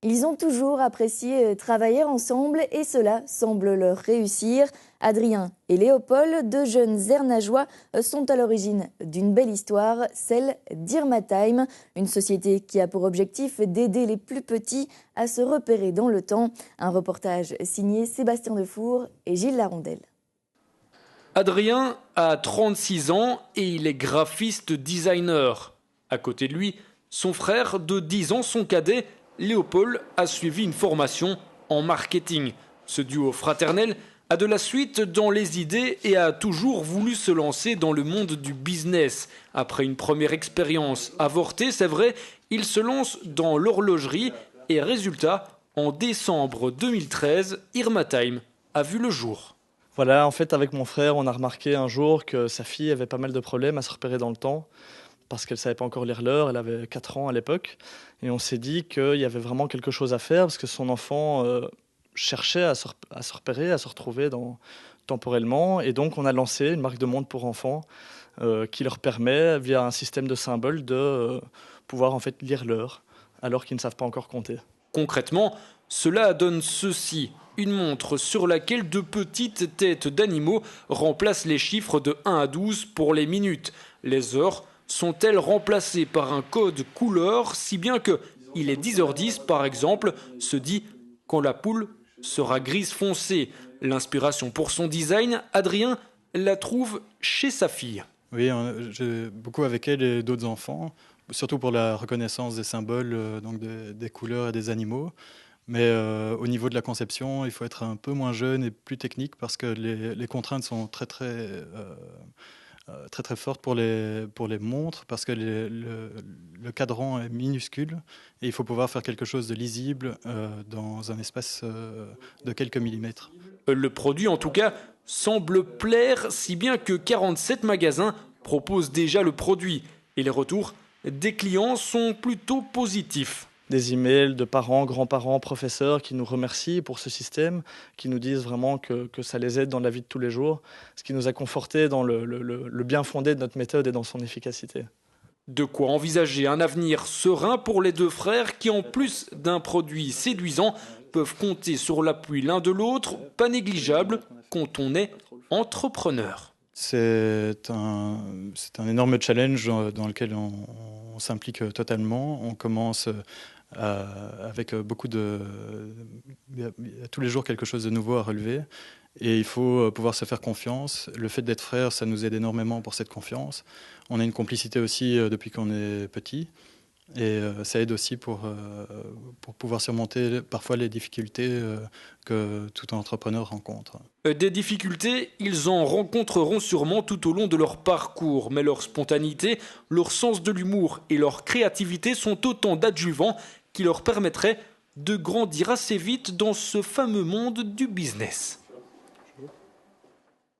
Ils ont toujours apprécié travailler ensemble et cela semble leur réussir. Adrien et Léopold, deux jeunes Ernageois, sont à l'origine d'une belle histoire, celle d'Irma Time, une société qui a pour objectif d'aider les plus petits à se repérer dans le temps. Un reportage signé Sébastien Defour et Gilles Larondelle. Adrien a 36 ans et il est graphiste designer. À côté de lui, son frère de 10 ans, son cadet, Léopold, a suivi une formation en marketing. Ce duo fraternel a de la suite dans les idées et a toujours voulu se lancer dans le monde du business. Après une première expérience avortée, c'est vrai, il se lance dans l'horlogerie et résultat, en décembre 2013, Irma Time a vu le jour. Voilà, en fait, avec mon frère, on a remarqué un jour que sa fille avait pas mal de problèmes à se repérer dans le temps parce qu'elle ne savait pas encore lire l'heure, elle avait 4 ans à l'époque. Et on s'est dit qu'il y avait vraiment quelque chose à faire parce que son enfant cherchait à se repérer, à se retrouver temporellement. Et donc, on a lancé une marque de montre pour enfants qui leur permet, via un système de symboles, de pouvoir en fait lire l'heure alors qu'ils ne savent pas encore compter. Concrètement, cela donne ceci. Une montre sur laquelle de petites têtes d'animaux remplacent les chiffres de 1 à 12 pour les minutes. Les heures sont-elles remplacées par un code couleur, si bien que il est 10h10 par exemple, se dit quand la poule sera grise foncée. L'inspiration pour son design, Adrien la trouve chez sa fille. Oui, j'ai beaucoup avec elle et d'autres enfants, surtout pour la reconnaissance des symboles, donc des couleurs et des animaux. Mais au niveau de la conception, il faut être un peu moins jeune et plus technique parce que les contraintes sont très fortes pour les montres parce que le cadran est minuscule et il faut pouvoir faire quelque chose de lisible dans un espace de quelques millimètres. Le produit, en tout cas, semble plaire, si bien que 47 magasins proposent déjà le produit. Et les retours des clients sont plutôt positifs. Des emails de parents, grands-parents, professeurs qui nous remercient pour ce système, qui nous disent vraiment que ça les aide dans la vie de tous les jours, ce qui nous a conforté dans le bien fondé de notre méthode et dans son efficacité. De quoi envisager un avenir serein pour les deux frères qui, en plus d'un produit séduisant, peuvent compter sur l'appui l'un de l'autre, pas négligeable quand on est entrepreneur. C'est un énorme challenge dans lequel on s'implique totalement. On commence avec beaucoup il y a tous les jours quelque chose de nouveau à relever et il faut pouvoir se faire confiance. Le fait d'être frère, ça nous aide énormément pour cette confiance. On a une complicité aussi depuis qu'on est petit et ça aide aussi pour pouvoir surmonter parfois les difficultés que tout entrepreneur rencontre. Des difficultés, ils en rencontreront sûrement tout au long de leur parcours, mais leur spontanéité, leur sens de l'humour et leur créativité sont autant d'adjuvants qui leur permettraient de grandir assez vite dans ce fameux monde du business.